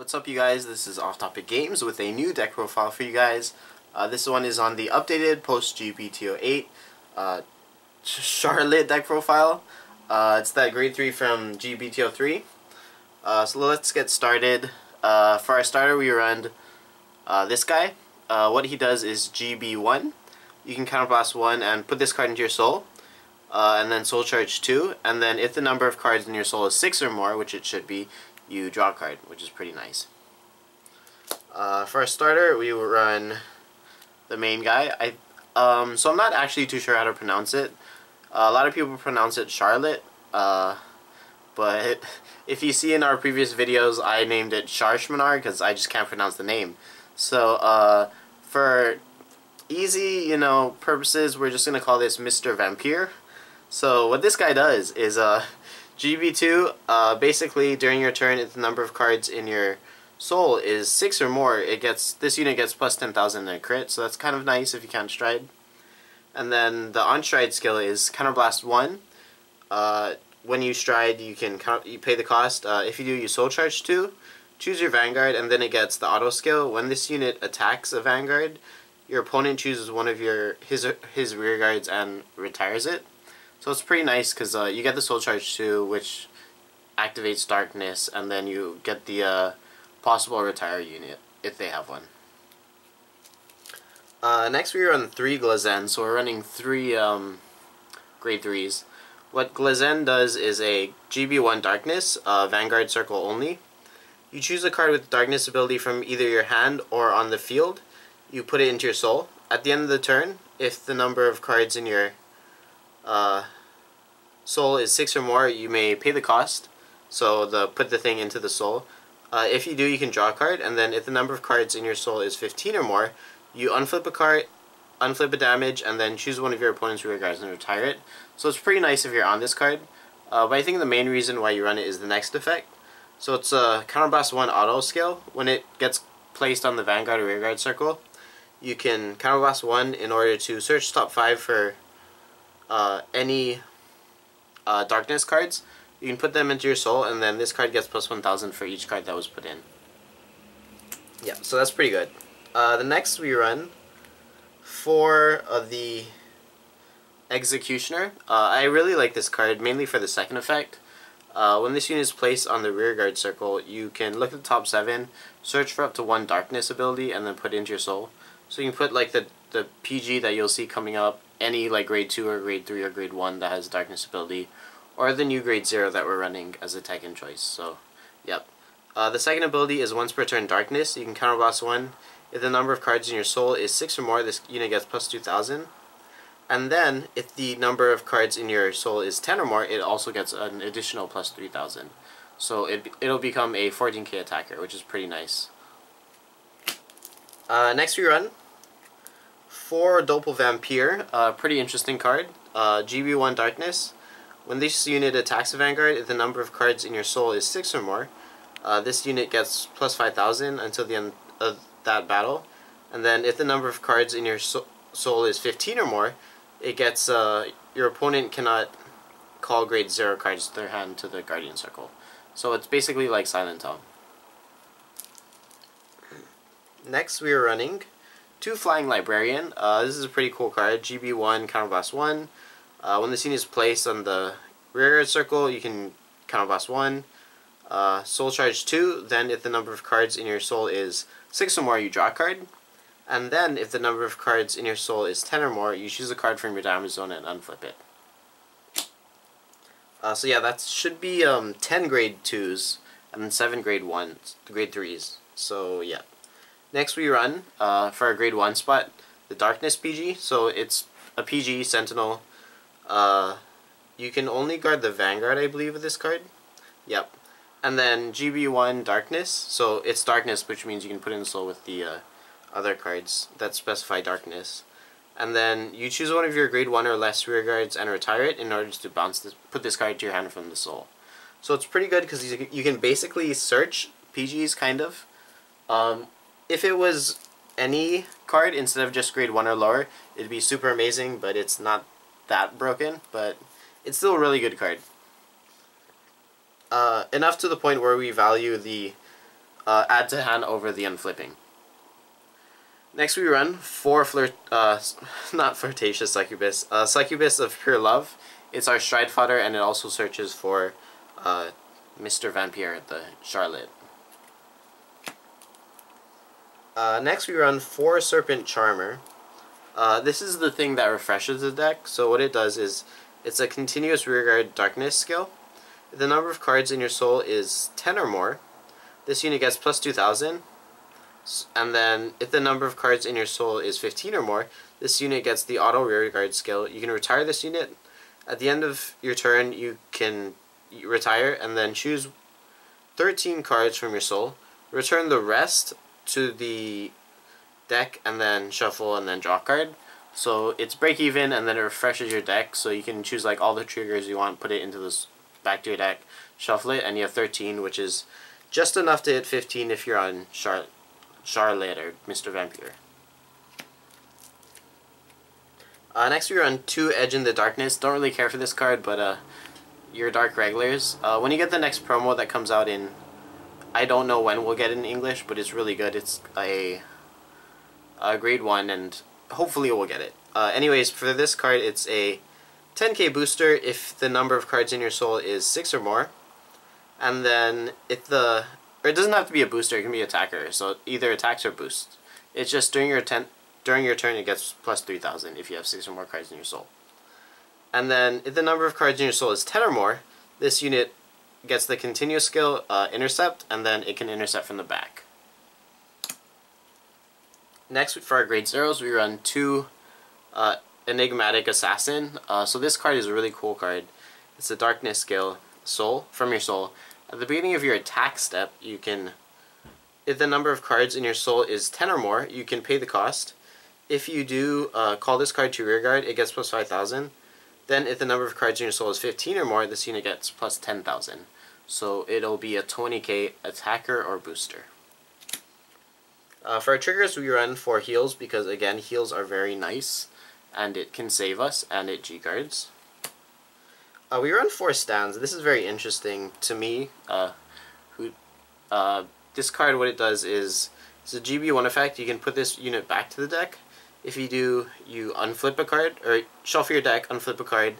What's up, you guys? This is OffTopicGames with a new deck profile for you guys. This one is on the updated post-GBTO8 Scharhrot deck profile. It's that grade 3 from GBTO3. So let's get started. For our starter, we run this guy. What he does is GB1. You can counterblast 1 and put this card into your soul. And then soul charge 2. And then if the number of cards in your soul is 6 or more, which it should be, you draw a card, which is pretty nice. For our starter, we will run the main guy. So I'm not actually too sure how to pronounce it. A lot of people pronounce it Charlotte, but if you see in our previous videos, I named it Scharhrot because I just can't pronounce the name. So for easy, purposes, we're just gonna call this Mr. Vampire. So what this guy does is GB2, basically during your turn, if the number of cards in your soul is 6 or more, this unit gets plus 10,000 in a crit, so that's kind of nice if you can't stride. And then the on-stride skill is Counterblast 1. When you stride, you pay the cost. If you do, you soul charge 2, choose your Vanguard, and then it gets the auto skill. When this unit attacks a Vanguard, your opponent chooses one of his rear guards and retires it. So it's pretty nice because you get the soul charge 2, which activates Darkness, and then you get the possible retire unit if they have one. Next we run 3 GZone, so we're running 3 grade 3s. What GZone does is a GB1 Darkness, Vanguard circle only. You choose a card with Darkness ability from either your hand or on the field. You put it into your soul. At the end of the turn, if the number of cards in your soul is 6 or more, you may pay the cost, so put the thing into the soul. If you do, you can draw a card, and then if the number of cards in your soul is 15 or more, you unflip a card, unflip a damage, and then choose one of your opponent's rear guards and retire it. So it's pretty nice if you're on this card, but I think the main reason why you run it is the next effect. So it's a Counterblast 1 auto skill. When it gets placed on the Vanguard or rear guard circle, you can Counterblast 1 in order to search top 5 for any Darkness cards. You can put them into your soul, and then this card gets plus 1,000 for each card that was put in. Yeah, so that's pretty good. The next we run 4 of the Executioner. I really like this card, mainly for the second effect. When this unit is placed on the rear guard circle, you can look at the top 7, search for up to 1 Darkness ability, and then put it into your soul. So you can put like the PG that you'll see coming up, any like grade 2 or grade 3 or grade 1 that has Darkness ability, or the new grade 0 that we're running as a tech in choice. So, yep. The second ability is once per turn Darkness. You can Counterblast 1. If the number of cards in your soul is 6 or more, this unit gets plus 2,000. And then, if the number of cards in your soul is 10 or more, it also gets an additional plus 3,000. So it'll become a 14k attacker, which is pretty nice. Next we run 4 Doppel Vampire. Pretty interesting card. GB1 Darkness. When this unit attacks a Vanguard, if the number of cards in your soul is 6 or more, this unit gets plus 5,000 until the end of that battle. And then if the number of cards in your soul is 15 or more, it gets your opponent cannot call grade 0 cards to their hand to the Guardian Circle. So it's basically like Silent Tongue. Next we are running 2 Flying Librarian. This is a pretty cool card. GB1 Counterblast 1. When this unit is placed on the rear guard circle, you can Counterblast 1. Soul charge 2. Then if the number of cards in your soul is 6 or more, you draw a card. And then if the number of cards in your soul is 10 or more, you choose a card from your damage zone and unflip it. So yeah, that should be 10 grade 2s and then 7 grade 1s, grade 3s. So yeah. Next we run, for our grade 1 spot, the Darkness PG. So it's a PG Sentinel. You can only guard the Vanguard, I believe, with this card. Yep. And then GB1 Darkness. So it's Darkness, which means you can put in soul with the other cards that specify Darkness. And then you choose one of your grade 1 or less rear guards and retire it in order to put this card to your hand from the soul. So it's pretty good because you can basically search PGs, kind of. If it was any card instead of just grade 1 or lower, it'd be super amazing, but it's not that broken, but it's still a really good card. Enough to the point where we value the add to hand over the unflipping. Next we run 4 not flirtatious succubus, succubus of pure love. It's our stride fodder, and it also searches for Mr. Vampire, the Charlotte. Next we run 4 serpent charmer. This is the thing that refreshes the deck. So what it does is it's a continuous rearguard darkness skill. If the number of cards in your soul is 10 or more, this unit gets plus 2000. And then if the number of cards in your soul is 15 or more, this unit gets the auto rearguard skill. You can retire this unit. At the end of your turn, you can retire and then choose 13 cards from your soul, return the rest to the deck, and then shuffle and then draw a card. So it's break even, and then it refreshes your deck, so you can choose like all the triggers you want, put it into this back to your deck, shuffle it, and you have 13, which is just enough to hit 15 if you're on Charlotte or Mr. Vampire. Next we run 2 Edge in the Darkness. Don't really care for this card, but your Dark Irregulars. When you get the next promo that comes out in, I don't know when we'll get it in English, but it's really good. It's a grade 1, and hopefully we'll get it. Anyways, for this card, it's a 10k booster if the number of cards in your soul is 6 or more. And then if or it doesn't have to be a booster, it can be attacker, so either attacks or boosts. It's just during your turn it gets plus 3000 if you have 6 or more cards in your soul. And then if the number of cards in your soul is 10 or more, this unit gets the continuous skill intercept, and then it can intercept from the back. Next, for our grade 0s, we run 2 Enigmatic Assassin. So this card is a really cool card. It's a darkness skill, soul, from your soul. At the beginning of your attack step, you can, if the number of cards in your soul is 10 or more, you can pay the cost. If you do call this card to rearguard, it gets plus 5000. Then if the number of cards in your soul is 15 or more, this unit gets plus 10,000. So it'll be a 20k attacker or booster. For our triggers, we run 4 heals because, again, heals are very nice, and it can save us, and it G-guards. We run 4 stands. This is very interesting to me. This card, what it does is, it's a GB1 effect. You can put this unit back to the deck. If you do, you unflip a card, or shuffle your deck, unflip a card.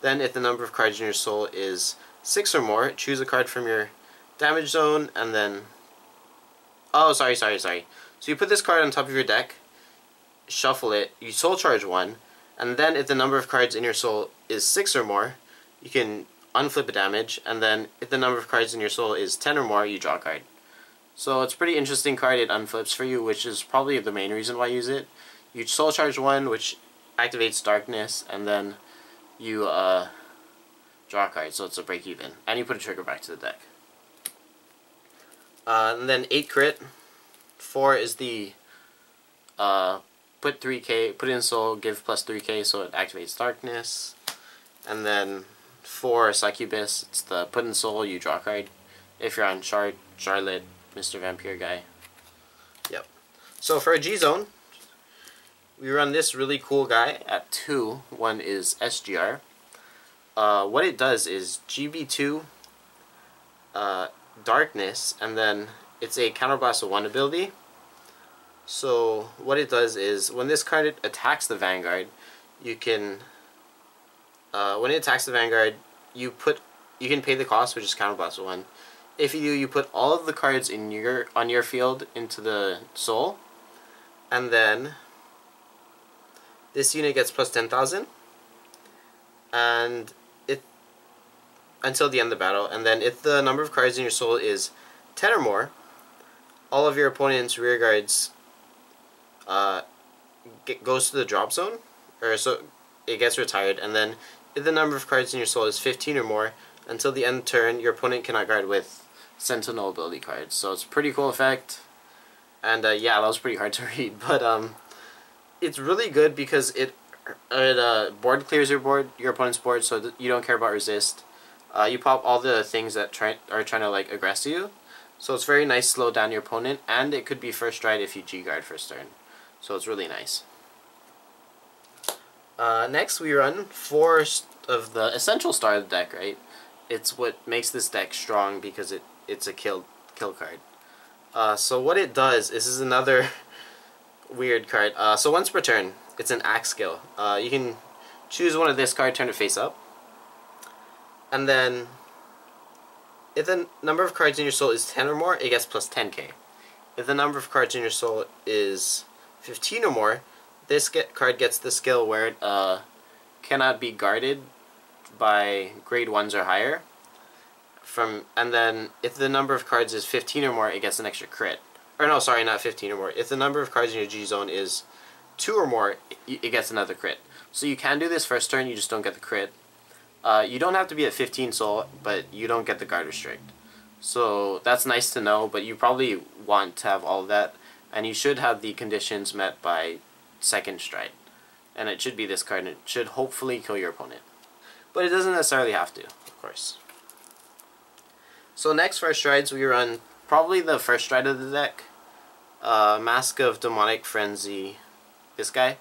Then if the number of cards in your soul is 6 or more, choose a card from your damage zone, and then... Oh, sorry. So you put this card on top of your deck, shuffle it, you soul charge 1, and then if the number of cards in your soul is 6 or more, you can unflip a damage, and then if the number of cards in your soul is 10 or more, you draw a card. So it's a pretty interesting card. It unflips for you, which is probably the main reason why I use it. You soul charge 1, which activates darkness, and then you draw a card, so it's a break even. And you put a trigger back to the deck. And then 8 crit. 4 is the put 3k, put in soul, give plus 3k, so it activates darkness. And then 4 succubus, it's the put in soul, you draw a card. If you're on Charlotte, Mr. Vampire guy. Yep. So for a GZone, we run this really cool guy at 2. One is SGR. What it does is GB2 darkness, and then it's a counterblast of 1 ability. So what it does is when this card attacks the Vanguard, you can when it attacks the Vanguard, you can pay the cost, which is counterblast of 1. If you do, you put all of the cards on your field into the soul, and then this unit gets plus 10,000, and until the end of the battle. And then if the number of cards in your soul is 10 or more, all of your opponent's rear guards goes to the drop zone, or so it gets retired. And then if the number of cards in your soul is 15 or more, until the end of turn, your opponent cannot guard with Sentinel ability cards. So it's a pretty cool effect. And yeah, that was pretty hard to read, but it's really good because it board clears your opponent's board, so you don't care about resist. You pop all the things that are trying to like aggress you. So it's very nice, slow down your opponent, and it could be first stride if you G-guard first turn. So it's really nice. Next we run 4 of the essential star of the deck, right? It's what makes this deck strong because it's a kill card. So what it does, this is another weird card. So once per turn, it's an axe skill. You can choose one of this card, turn it face up, and then if the number of cards in your soul is 10 or more, it gets plus 10k. If the number of cards in your soul is 15 or more, this card gets the skill where it cannot be guarded by grade 1s or higher. And then if the number of cards is 15 or more, it gets an extra crit. Or no, sorry, not 15 or more. If the number of cards in your GZone is 2 or more, it gets another crit. So you can do this first turn, you just don't get the crit. You don't have to be at 15 soul, but you don't get the guard restrict. So that's nice to know, but you probably want to have all of that. And you should have the conditions met by second stride. And it should be this card, and it should hopefully kill your opponent. But it doesn't necessarily have to, of course. So next for our strides, we run probably the first stride of the deck. Mask of Demonic Frenzy, this guy.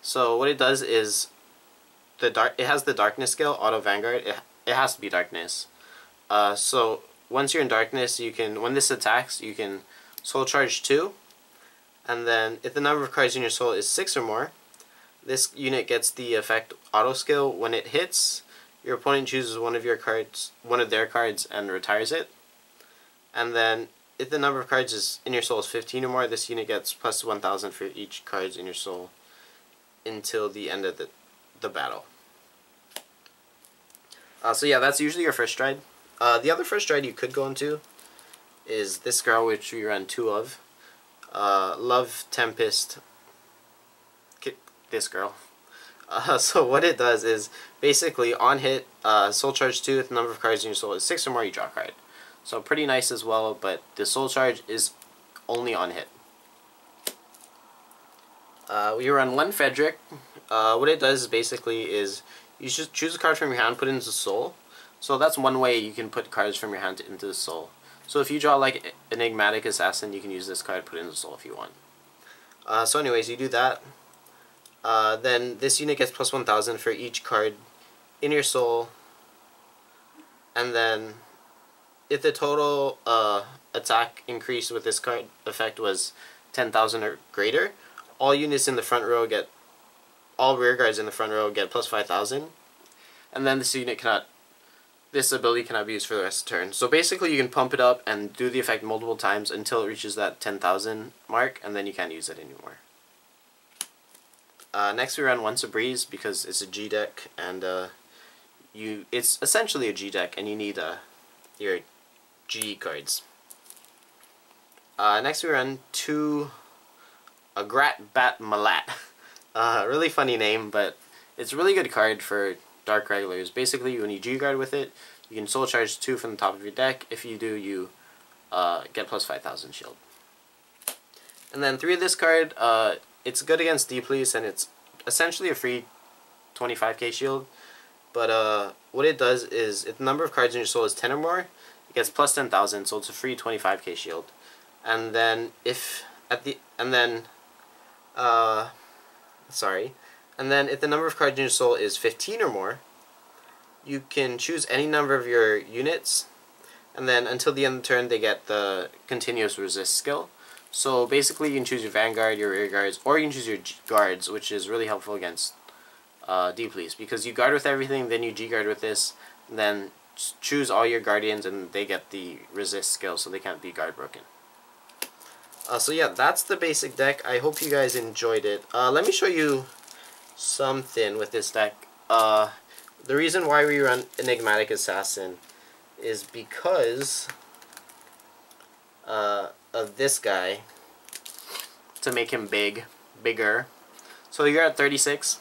So what it does is, it has the Darkness skill, Auto Vanguard. It has to be Darkness. So once you're in Darkness, you can, when this attacks, you can Soul Charge 2. And then if the number of cards in your soul is 6 or more, this unit gets the effect Auto Skill. When it hits, your opponent chooses one of their cards and retires it. And then if the number of cards in your soul is 15 or more, this unit gets plus 1000 for each cards in your soul until the end of the battle. So yeah, that's usually your first stride. The other first stride you could go into is this girl, which we run 2 of. Love Tempest. This girl. So what it does is, basically on hit, Soul Charge 2, if the number of cards in your soul is 6 or more, you draw a card. So pretty nice as well, but the Soul Charge is only on hit. We run 1 Frederick. What it does basically is, you just choose a card from your hand, put it into soul. So that's one way you can put cards from your hand into the soul. So if you draw like Enigmatic Assassin, you can use this card, put it into soul if you want. So anyways, you do that. Then this unit gets plus 1000 for each card in your soul. And then if the total attack increase with this card effect was 10,000 or greater, all units in the front row get, all rear guards in the front row get plus 5,000. And then this ability cannot be used for the rest of the turn. So basically you can pump it up and do the effect multiple times until it reaches that 10,000 mark, and then you can't use it anymore. Next we run Once a Breeze because it's a G deck, and it's essentially a G deck, and you need your G cards. Next we run 2 Batma Lap. Really funny name, but it's a really good card for Dark Irregulars. Basically, when you G guard with it, you can Soul Charge 2 from the top of your deck. If you do, you get plus 5,000 shield. And then 3 of this card, it's good against D-Police, and it's essentially a free 25k shield. But what it does is, if the number of cards in your soul is 10 or more, it gets plus 10,000, so it's a free 25k shield. And then if if the number of cards in your soul is 15 or more, you can choose any number of your units, and then until the end of the turn they get the continuous resist skill. So basically you can choose your Vanguard, your rear guards, or you can choose your guards, which is really helpful against D-Police, because you guard with everything, then you G-guard with this, and then choose all your guardians and they get the resist skill, so they can't be guard broken. So yeah, that's the basic deck. I hope you guys enjoyed it. Let me show you something with this deck. The reason why we run Enigmatic Assassin is because of this guy, to make him bigger. So you're at 36.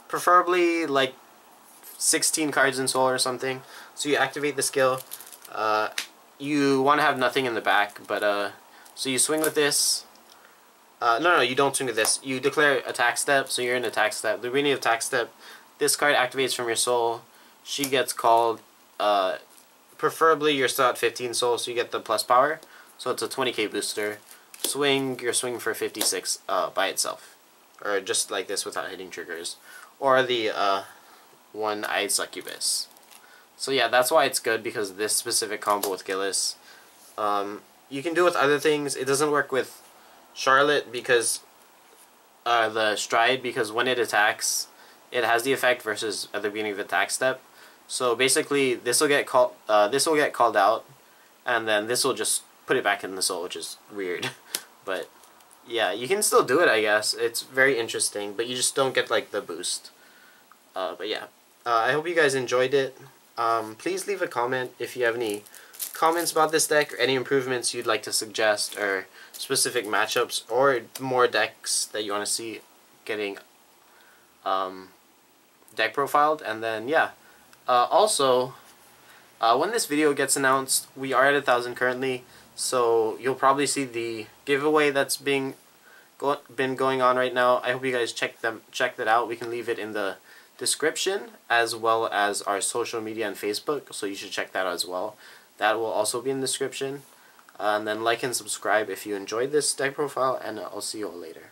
Preferably like 16 cards in soul or something. So you activate the skill. You want to have nothing in the back, but so you swing with this. No, you don't swing with this. You declare attack step, so you're in attack step. The beginning of attack step, this card activates from your soul. She gets called. Preferably you're still at 15 soul, so you get the plus power. So it's a 20k booster. Swing, you're swinging for 56 by itself, or just like this without hitting triggers, or the one-eyed succubus. So yeah, that's why it's good, because this specific combo with Gillis You can do it with other things. It doesn't work with Scharhrot because the stride, because when it attacks, it has the effect versus at the beginning of the attack step. So basically, this will get called out, and then this will just put it back in the soul, which is weird. But yeah, you can still do it, I guess. It's very interesting, but you just don't get like the boost. But yeah, I hope you guys enjoyed it. Please leave a comment if you have any comments about this deck or any improvements you'd like to suggest, or specific matchups or more decks that you want to see getting deck profiled. And then yeah, also when this video gets announced, we are at 1,000 currently, so you'll probably see the giveaway that's been going on right now. I hope you guys check that out. We can leave it in the description, as well as our social media and Facebook, so you should check that out as well. That will also be in the description. And then like and subscribe if you enjoyed this deck profile, and I'll see you all later.